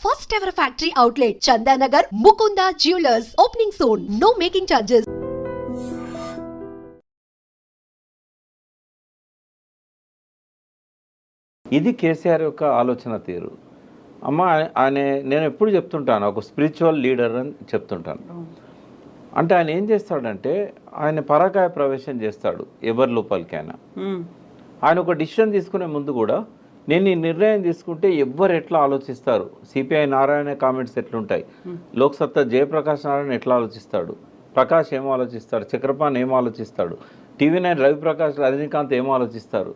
First ever factory outlet, Chandanagar, Mukunda Jewelers, opening soon. No making charges. ఇది కేసీఆర్ యొక్క ఆలోచన తీరు. అమ్మ ఆయన నేను ఎప్పుడు చెప్తుంటాను, ఒక స్పిరిచువల్ లీడర్ అని చెప్తుంటాను. అంటే ఆయన ఏం చేస్తాడంటే ఆయన పరాకాయ ప్రవేశం చేస్తాడు ఎవరి లోపలికైనా. ఆయన ఒక డిసిషన్ తీసుకునే ముందు కూడా నేను ఈ నిర్ణయం తీసుకుంటే ఎవ్వరు ఎట్లా ఆలోచిస్తారు, సిపిఐ నారాయణ కామెంట్స్ ఎట్లుంటాయి, లోక్సత్తా జయప్రకాష్ నారాయణ ఎట్లా ఆలోచిస్తాడు, ప్రకాష్ ఏం ఆలోచిస్తాడు, చక్రపాణి ఏం ఆలోచిస్తాడు, TV9 రవిప్రకాష్ రజనీకాంత్ ఏం ఆలోచిస్తారు,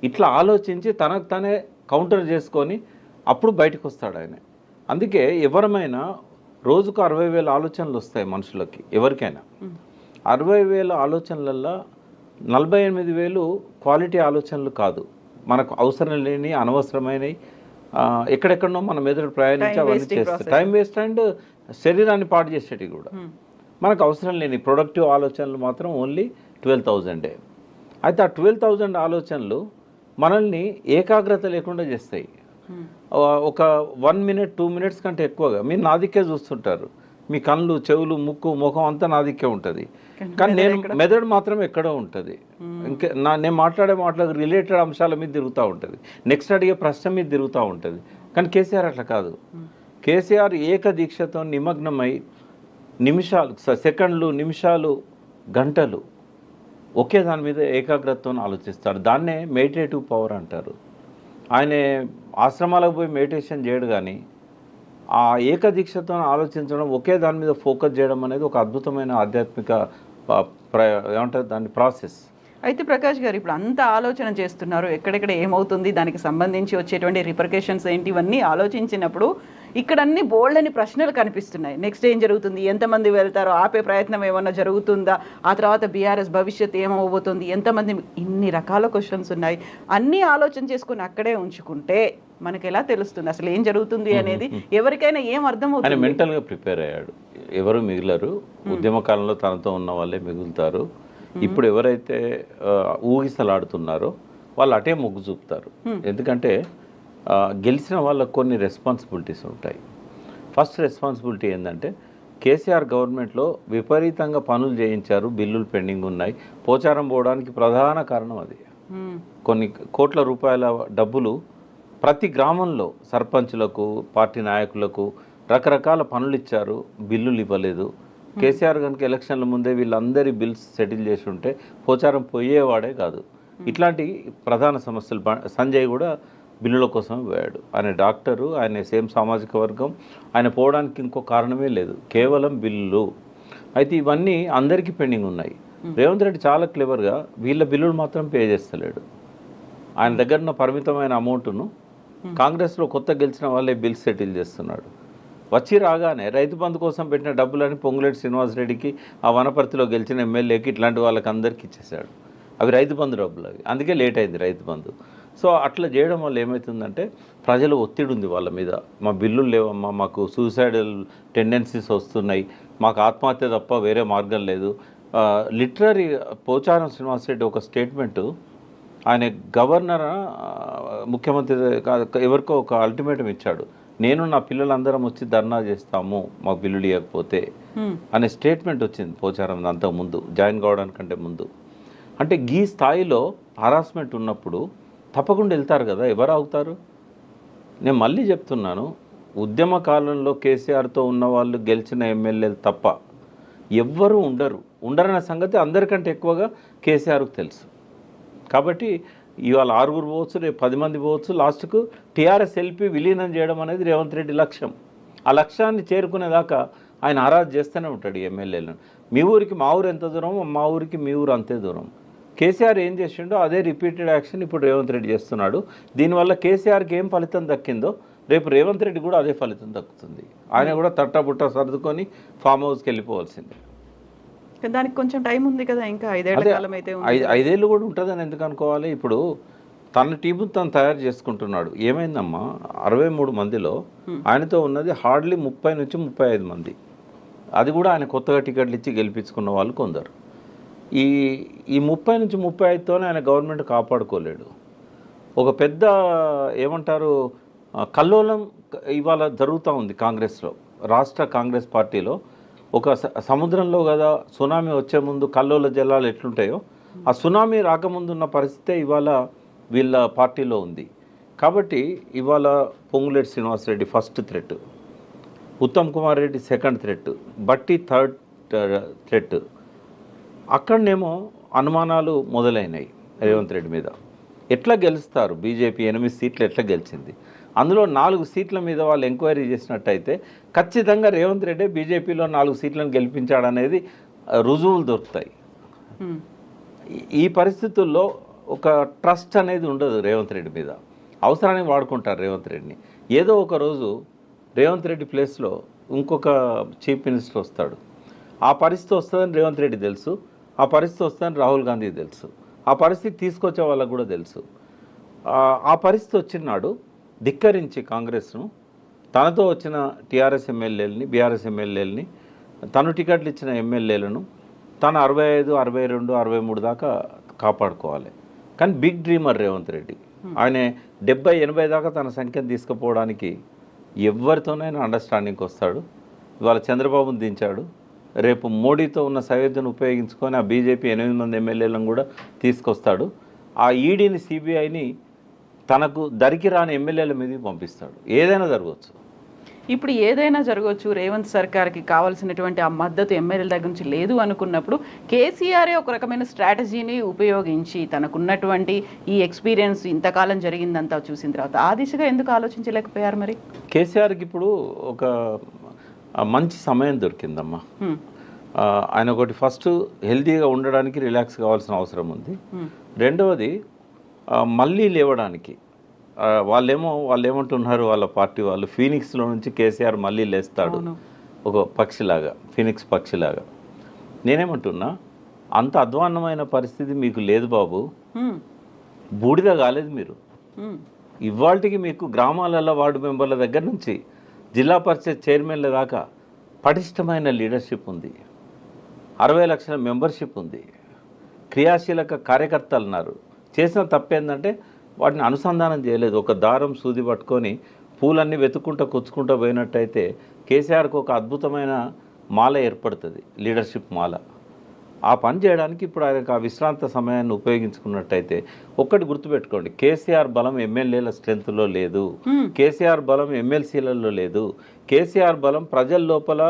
ఇట్లా ఆలోచించి తనకు తనే కౌంటర్ చేసుకొని అప్పుడు బయటకు వస్తాడు ఆయన. అందుకే ఎవరమైనా రోజుకు 60,000 ఆలోచనలు వస్తాయి మనుషులకి, ఎవరికైనా 60,000 ఆలోచనలల్లో 48,000 క్వాలిటీ ఆలోచనలు కాదు, మనకు అవసరం లేని అనవసరమైనవి ఎక్కడెక్కడనో మన మెదడు ప్రయాణించి అవన్నీ చేస్తాయి, టైం వేస్ట్ అండ్ శరీరాన్ని పాడు చేసేటివి కూడా. మనకు అవసరం లేని ప్రొడక్టివ్ ఆలోచనలు మాత్రం ఓన్లీ 12,000. అయితే ఆ 12,000 ఆలోచనలు మనల్ని ఏకాగ్రత లేకుండా చేస్తాయి. ఒక 1 మినిట్ 2 మినిట్స్ కంటే ఎక్కువగా మీరు నా దిక్కే చూస్తుంటారు, మీ కళ్ళు చెవులు ముక్కు ముఖం అంతా నా దిక్కే ఉంటుంది, కానీ నేను మెదడు మాత్రం ఎక్కడో ఉంటుంది. ఇంకా నేను మాట్లాడే మాటలకు రిలేటెడ్ అంశాల మీద తిరుగుతూ ఉంటుంది, నెక్స్ట్ అడిగే ప్రశ్న మీద తిరుగుతూ ఉంటుంది. కానీ కేసీఆర్ అట్లా కాదు. కేసీఆర్ ఏకదీక్షతో నిమగ్నమై నిమిషాలు, సెకండ్లు, నిమిషాలు, గంటలు ఒకే దాని మీద ఏకాగ్రతతో ఆలోచిస్తాడు. దాన్నే మెడిటేటివ్ పవర్ అంటారు. ఆయన ఆశ్రమాలకు పోయి మెడిటేషన్ చేయడు, కానీ ఆ ఏకదీక్షతో ఆలోచించడం, ఒకే దాని మీద ఫోకస్ చేయడం అనేది ఒక అద్భుతమైన ఆధ్యాత్మిక ఏమంటారు దాని ప్రాసెస్. అయితే ప్రకాష్ గారు ఇప్పుడు అంత ఆలోచన చేస్తున్నారు, ఎక్కడెక్కడ ఏమవుతుంది, దానికి సంబంధించి వచ్చేటువంటి రిపర్కేషన్స్ ఏంటి, ఇవన్నీ ఆలోచించినప్పుడు ఇక్కడ అన్ని బోల్డ్ అని ప్రశ్నలు కనిపిస్తున్నాయి. నెక్స్ట్ ఏం జరుగుతుంది, ఎంతమంది వెళ్తారో, ఆపే ప్రయత్నం ఏమన్నా జరుగుతుందా, ఆ తర్వాత బీఆర్ఎస్ భవిష్యత్తు ఏమవబోతుంది, ఎంతమంది, ఇన్ని రకాల క్వశ్చన్స్ ఉన్నాయి. అన్నీ ఆలోచన చేసుకుని అక్కడే ఉంచుకుంటే మనకి ఎలా తెలుస్తుంది అసలు ఏం జరుగుతుంది అనేది, ఎవరికైనా ఏం అర్థమవుతుంది? ఆయన మెంటల్గా ప్రిపేర్ అయ్యాడు. ఎవరు మిగిలరు, ఉద్యమ కాలంలో తనతో ఉన్న వాళ్ళే మిగులుతారు. ఇప్పుడు ఎవరైతే ఊగిసలాడుతున్నారో వాళ్ళు అటే మొగ్గు చూపుతారు. ఎందుకంటే గెలిచిన వాళ్ళకు కొన్ని రెస్పాన్సిబిలిటీస్ ఉంటాయి. ఫస్ట్ రెస్పాన్సిబిలిటీ ఏంటంటే కేసీఆర్ గవర్నమెంట్లో విపరీతంగా పనులు చేయించారు, బిల్లులు పెండింగ్ ఉన్నాయి. పోచారం పోవడానికి ప్రధాన కారణం అది. కొన్ని కోట్ల రూపాయల డబ్బులు ప్రతి గ్రామంలో సర్పంచులకు, పార్టీ నాయకులకు రకరకాల పనులు ఇచ్చారు, బిల్లులు ఇవ్వలేదు. కేసీఆర్ కనుక ఎలక్షన్ల ముందే వీళ్ళందరి బిల్స్ సెటిల్ చేసి ఉంటే పోచారం పోయేవాడే కాదు. ఇట్లాంటి ప్రధాన సమస్యలు సంజయ్ కూడా బిల్లుల కోసం పోయాడు. ఆయన డాక్టరు, ఆయన సేమ్ సామాజిక వర్గం, ఆయన పోవడానికి ఇంకో కారణమే లేదు, కేవలం బిల్లులు. అయితే ఇవన్నీ అందరికీ పెండింగ్ ఉన్నాయి. రేవంత్ రెడ్డి చాలా క్లెవర్గా వీళ్ళ బిల్లులు మాత్రం పే చేస్తలేడు. ఆయన దగ్గర ఉన్న పరిమితమైన అమౌంట్ను కాంగ్రెస్లో కొత్త గెలిచిన వాళ్ళే బిల్స్ సెటిల్ చేస్తున్నాడు. వచ్చి రాగానే రైతు బంధు కోసం పెట్టిన డబ్బులని పొంగులేటి శ్రీనివాసరెడ్డికి, ఆ వనపర్తిలో గెలిచిన ఎమ్మెల్యేకి, ఇట్లాంటి వాళ్ళకి అందరికీ ఇచ్చేసాడు. అవి రైతు బంధు డబ్బులు, అవి అందుకే లేట్ అయింది రైతు బంధు. సో అట్లా చేయడం వల్ల ఏమవుతుందంటే ప్రజలు ఒత్తిడి ఉంది వాళ్ళ మీద, మా బిల్లులు లేవమ్మా, మాకు సూసైడల్ టెండెన్సీస్ వస్తున్నాయి, మాకు ఆత్మహత్య తప్ప వేరే మార్గం లేదు. లిటరరీ పోచారం శ్రీనివాసరెడ్డి ఒక స్టేట్మెంటు, ఆయన గవర్నర్ ముఖ్యమంత్రి ఎవరికో ఒక అల్టిమేటం ఇచ్చాడు, నేను నా పిల్లలందరం వచ్చి ధర్నా చేస్తాము మా బిల్లులు ఇవ్వకపోతే అనే స్టేట్మెంట్ వచ్చింది పోచారం అంతకుముందు, జాయిన్ కావడానికంటే ముందు. అంటే ఈ స్థాయిలో హరాస్మెంట్ ఉన్నప్పుడు తప్పకుండా వెళ్తారు కదా, ఎవరు అవుతారు? నేను మళ్ళీ చెప్తున్నాను, ఉద్యమ కాలంలో కేసీఆర్తో ఉన్న వాళ్ళు గెలిచిన ఎమ్మెల్యేలు తప్ప ఎవ్వరూ ఉండరన్న సంగతి అందరికంటే ఎక్కువగా కేసీఆర్కు తెలుసు. కాబట్టి ఇవాళ 6 పోవచ్చు, రేపు 10 మంది పోవచ్చు, లాస్ట్కు టీఆర్ఎస్ ఎల్పీ విలీనం చేయడం అనేది రేవంత్ రెడ్డి లక్ష్యం. ఆ లక్ష్యాన్ని చేరుకునేదాకా ఆయన ఆరాధన చేస్తూనే ఉంటాడు ఈ ఎమ్మెల్యేలను. మీ ఊరికి మా ఊరు ఎంత దూరం, మా ఊరికి మీ ఊరు అంతే దూరం. కేసీఆర్ ఏం చేసిండో అదే రిపీటెడ్ యాక్షన్ ఇప్పుడు రేవంత్ రెడ్డి చేస్తున్నాడు. దీనివల్ల కేసీఆర్కి ఏం ఫలితం దక్కిందో రేపు రేవంత్ రెడ్డి కూడా అదే ఫలితం దక్కుతుంది. ఆయన కూడా తట్టబుట్ట సర్దుకొని ఫామ్ హౌస్కి వెళ్ళిపోవాల్సిందే. దానికి కొంచెం టైం ఉంది కదా, ఇంకా 5 ఏళ్ల కాలం అయితే 5 ఏళ్ళు కూడా ఉంటుందని ఎందుకు అనుకోవాలి? ఇప్పుడు తన టీము తను తయారు చేసుకుంటున్నాడు. ఏమైందమ్మా, 63 మందిలో ఆయనతో ఉన్నది హార్డ్లీ 30 నుంచి 35 మంది. అది కూడా ఆయన కొత్తగా టికెట్లు ఇచ్చి గెలిపించుకున్న వాళ్ళు కొందరు. ఈ 30 నుంచి 35తోనే ఆయన గవర్నమెంట్ కాపాడుకోలేడు. ఒక పెద్ద ఏమంటారు కల్లోలం ఇవాళ జరుగుతూ ఉంది కాంగ్రెస్లో, రాష్ట్ర కాంగ్రెస్ పార్టీలో. ఒక సముద్రంలో కదా సునామీ వచ్చే ముందు కల్లోల జలాలు ఎట్లుంటాయో, ఆ సునామీ రాకముందు ఉన్న పరిస్థితే ఇవాళ వీళ్ళ పార్టీలో ఉంది. కాబట్టి ఇవాళ Ponguleti Srinivasa Reddy first threat, Uttam Kumar Reddy second threat, Bhatti third threat. అక్కడనేమో అనుమానాలు మొదలైనాయి రేవంత్ రెడ్డి మీద. ఎట్లా గెలుస్తారు? బీజేపీ 8 సీట్లు ఎట్లా గెలిచింది? అందులో 4 సీట్ల మీద వాళ్ళు ఎంక్వైరీ చేసినట్టయితే ఖచ్చితంగా రేవంత్ రెడ్డి బీజేపీలో 4 సీట్లను గెలిపించాడనేది రుజువులు దొరుకుతాయి. ఈ పరిస్థితుల్లో ఒక ట్రస్ట్ అనేది ఉండదు రేవంత్ రెడ్డి మీద. అవసరానికి వాడుకుంటారు రేవంత్ రెడ్డిని. ఏదో ఒక రోజు రేవంత్ రెడ్డి ప్లేస్లో ఇంకొక చీఫ్ మినిస్టర్ వస్తాడు. ఆ పరిస్థితి వస్తుందని రేవంత్ రెడ్డి తెలుసు, ఆ పరిస్థితి వస్తుందని రాహుల్ గాంధీకి తెలుసు, ఆ పరిస్థితి తీసుకొచ్చే వాళ్ళకు కూడా తెలుసు. ఆ పరిస్థితి వచ్చినాడు ధిక్కరించి కాంగ్రెస్ను, తనతో వచ్చిన టీఆర్ఎస్ ఎమ్మెల్యేలని, బీఆర్ఎస్ ఎమ్మెల్యేలని, తను టికెట్లు ఇచ్చిన ఎమ్మెల్యేలను తను 65, 62, 63 దాకా కాపాడుకోవాలి. కానీ బిగ్ డ్రీమర్ రేవంత్ రెడ్డి. ఆయన 70, 80 దాకా తన సంఖ్యను తీసుకుపోవడానికి ఎవరితోనైనా అండర్స్టాండింగ్కి వస్తాడు. ఇవాళ చంద్రబాబును దించాడు, రేపు మోడీతో ఉన్న సయోధ్యను ఉపయోగించుకొని ఆ బీజేపీ 8 మంది ఎమ్మెల్యేలను కూడా తీసుకొస్తాడు. ఆ ఈడీని, సిబిఐని తనకు దరికి రాని ఎమ్మెల్యేల మీదకి పంపిస్తాడు. ఏదైనా జరగవచ్చు. ఇప్పుడు ఏదైనా జరగవచ్చు. రేవంత్ సర్కార్కి కావాల్సినటువంటి ఆ మద్దతు ఎమ్మెల్యేల దగ్గర నుంచి లేదు అనుకున్నప్పుడు కేసీఆరే ఒక రకమైన స్ట్రాటజీని ఉపయోగించి తనకున్నటువంటి ఈ ఎక్స్పీరియన్స్ ఇంతకాలం జరిగిందంతా చూసిన తర్వాత ఆ దిశగా ఎందుకు ఆలోచించలేకపోయారు? మరి కేసీఆర్కి ఇప్పుడు ఒక మంచి సమయం దొరికిందమ్మా. ఆయన ఒకటి ఫస్ట్ హెల్తీగా ఉండడానికి రిలాక్స్ కావాల్సిన అవసరం ఉంది. రెండవది మళ్ళీ లేవడానికి వాళ్ళు ఏమంటున్నారు, వాళ్ళ పార్టీ వాళ్ళు ఫీనిక్స్లో నుంచి కేసీఆర్ మళ్ళీ లేస్తాడు ఒక పక్షిలాగా, ఫీనిక్స్ పక్షిలాగా. నేనేమంటున్నా, అంత అధ్వాన్నమైన పరిస్థితి మీకు లేదు బాబు, బూడిద కాలేదు మీరు. ఇవాళకి మీకు గ్రామాలలో వార్డు మెంబర్ల దగ్గర నుంచి జిల్లా పరిషత్ చైర్మన్ల దాకా పటిష్టమైన లీడర్షిప్ ఉంది, 60 లక్షల మెంబర్షిప్ ఉంది, క్రియాశీలక కార్యకర్తలు ఉన్నారు. చేసిన తప్పేందంటే వాటిని అనుసంధానం చేయలేదు. ఒక దారం సూది పట్టుకొని పూలన్నీ వెతుక్కుంటూ కూర్చుకుంటూ పోయినట్టయితే కేసీఆర్కి ఒక అద్భుతమైన మాల ఏర్పడుతుంది, లీడర్షిప్ మాల. ఆ పని చేయడానికి ఇప్పుడు ఆయనకు ఆ విశ్రాంత సమయాన్ని ఉపయోగించుకున్నట్టయితే ఒక్కటి గుర్తుపెట్టుకోండి, కేసీఆర్ బలం ఎమ్మెల్యేల స్ట్రెంత్లో లేదు, కేసీఆర్ బలం ఎమ్మెల్సీలలో లేదు. కేసీఆర్ బలం ప్రజల లోపల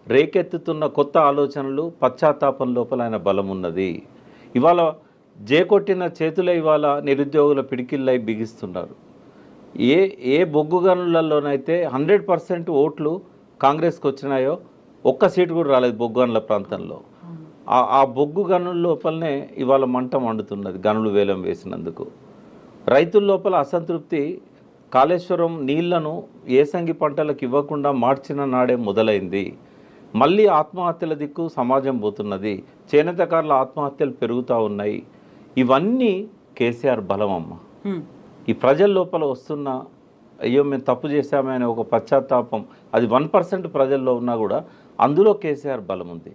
రేకెత్తుతున్న కొత్త ఆలోచనలు, పశ్చాత్తాపం లోపల ఆయన బలం ఉన్నది. ఇవాళ జేకొట్టిన చేతులే ఇవాళ నిరుద్యోగుల పిడికిళ్ళై బిగిస్తున్నారు. ఏ బొగ్గు గనులలోనైతే 100% ఓట్లు కాంగ్రెస్కి వచ్చినాయో ఒక్క సీటు కూడా రాలేదు బొగ్గు గనుల ప్రాంతంలో. ఆ బొగ్గు గనుల లోపలనే ఇవాళ మంట మండుతున్నది, గనులు వేలం వేసినందుకు. రైతుల లోపల అసంతృప్తి కాళేశ్వరం నీళ్లను ఏసంగి పంటలకు ఇవ్వకుండా మార్చిన నాడే మొదలైంది. మళ్ళీ ఆత్మహత్యల దిక్కు సమాజం పోతున్నది, చేనేతకారుల ఆత్మహత్యలు పెరుగుతూ ఉన్నాయి. ఇవన్నీ కేసీఆర్ బలం అమ్మ. ఈ ప్రజల లోపల వస్తున్న అయ్యో మేము తప్పు చేశామనే ఒక పశ్చాత్తాపం, అది 1% ప్రజల్లో ఉన్నా కూడా అందులో కేసీఆర్ బలం ఉంది.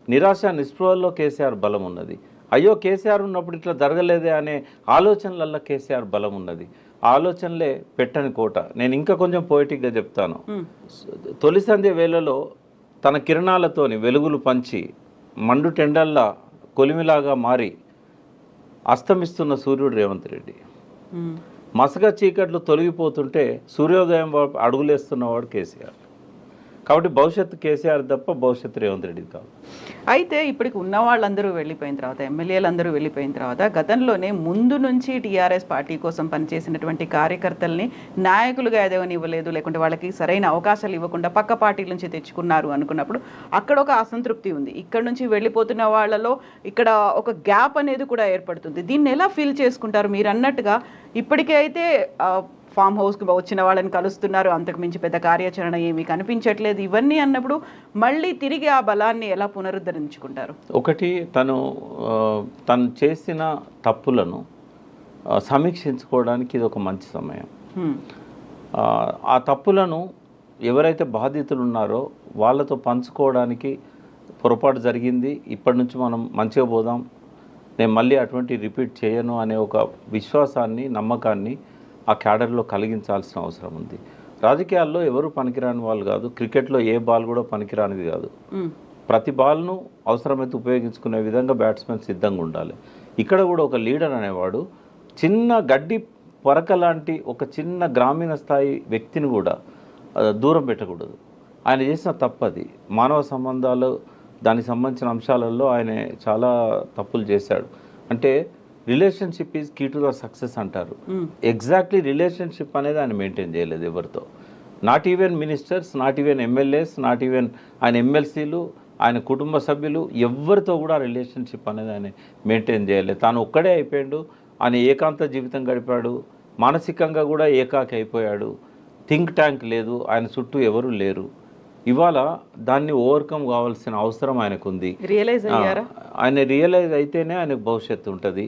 నిరాశ నిస్పృహల్లో కేసీఆర్ బలం ఉన్నది. అయ్యో కేసీఆర్ ఉన్నప్పుడు ఇట్లా జరగలేదే అనే ఆలోచనలల్లో కేసీఆర్ బలం ఉన్నది. ఆ ఆలోచనలే పెట్టని కోట. నేను ఇంకా కొంచెం పోయిటిక్గా చెప్తాను. తొలి సంధ్య వేళలో తన కిరణాలతోని వెలుగులు పంచి మండు టెండల్లా కొలిమిలాగా మారి అస్తమిస్తున్న సూర్యుడు రేవంత్ రెడ్డి. మసక చీకట్లు తొలగిపోతుంటే సూర్యోదయం అడుగులేస్తున్నవాడు కేసీఆర్. కాబట్టి భవిష్యత్తు కేసీఆర్ తప్ప భవిష్యత్తు రేవంత్ రెడ్డి కాదు. అయితే ఇప్పటికి ఉన్న వాళ్ళందరూ వెళ్ళిపోయిన తర్వాత, ఎమ్మెల్యేలందరూ వెళ్ళిపోయిన తర్వాత, గతంలోనే ముందు నుంచి టీఆర్ఎస్ పార్టీ కోసం పనిచేసినటువంటి కార్యకర్తల్ని నాయకులుగా ఎదగనివ్వలేదు, లేకుంటే వాళ్ళకి సరైన అవకాశాలు ఇవ్వకుండా పక్క పార్టీల నుంచి తెచ్చుకున్నారు అనుకున్నప్పుడు అక్కడ ఒక అసంతృప్తి ఉంది. ఇక్కడ నుంచి వెళ్ళిపోతున్న వాళ్ళలో ఇక్కడ ఒక గ్యాప్ అనేది కూడా ఏర్పడుతుంది. దీన్ని ఎలా ఫీల్ చేసుకుంటారు? మీరు అన్నట్టుగా ఇప్పటికే అయితే ఫామ్ హౌస్కి వచ్చిన వాళ్ళని కలుస్తున్నారు, అంతకు మించి పెద్ద కార్యాచరణ ఏమీ కనిపించట్లేదు. ఇవన్నీ అన్నప్పుడు మళ్ళీ తిరిగి ఆ బలాన్ని ఎలా పునరుద్ధరించుకుంటారు? ఒకటి, తను చేసిన తప్పులను సమీక్షించుకోవడానికి ఇది ఒక మంచి సమయం. ఆ తప్పులను ఎవరైతే బాధితులు ఉన్నారో వాళ్ళతో పంచుకోవడానికి పొరపాటు జరిగింది, ఇప్పటి నుంచి మనం మంచిగా పోదాం, నేను మళ్ళీ అటువంటి రిపీట్ చేయను అనే ఒక విశ్వాసాన్ని, నమ్మకాన్ని ఆ క్యాడర్లో కలిగించాల్సిన అవసరం ఉంది. రాజకీయాల్లో ఎవరు పనికిరాని వాళ్ళు కాదు, క్రికెట్లో ఏ బాల్ కూడా పనికిరానిది కాదు. ప్రతి బాల్ను అవసరమైతే ఉపయోగించుకునే విధంగా బ్యాట్స్మెన్ సిద్ధంగా ఉండాలి. ఇక్కడ కూడా ఒక లీడర్ అనేవాడు చిన్న గడ్డి పరక లాంటి ఒక చిన్న గ్రామీణ స్థాయి వ్యక్తిని కూడా దూరం పెట్టకూడదు. ఆయన చేసిన తప్పది. మానవ సంబంధాలు దానికి సంబంధించిన అంశాలలో ఆయన చాలా తప్పులు చేశాడు. అంటే relationship is key to the success అంటారు. ఎగ్జాక్ట్లీ రిలేషన్షిప్ అనేది ఆయన మెయింటైన్ చేయలేదు ఎవరితో. Not even ministers, not even MLAs, not even ఆయన ఎమ్మెల్సీలు, ఆయన కుటుంబ సభ్యులు ఎవరితో కూడా రిలేషన్షిప్ అనేది ఆయన మెయింటైన్ చేయలేదు. తాను ఒక్కడే అయిపోయాడు. ఆయన ఏకాంత జీవితం గడిపాడు. మానసికంగా కూడా ఏకాకి అయిపోయాడు. థింక్ ట్యాంక్ లేదు, ఆయన చుట్టూ ఎవరు లేరు. ఇవాళ దాన్ని ఓవర్కమ్ కావాల్సిన అవసరం ఆయనకు ఉంది. రియలైజ్ అయ్యారా? ఆయన రియలైజ్ అయితేనే ఆయనకు భవిష్యత్తు ఉంటుంది.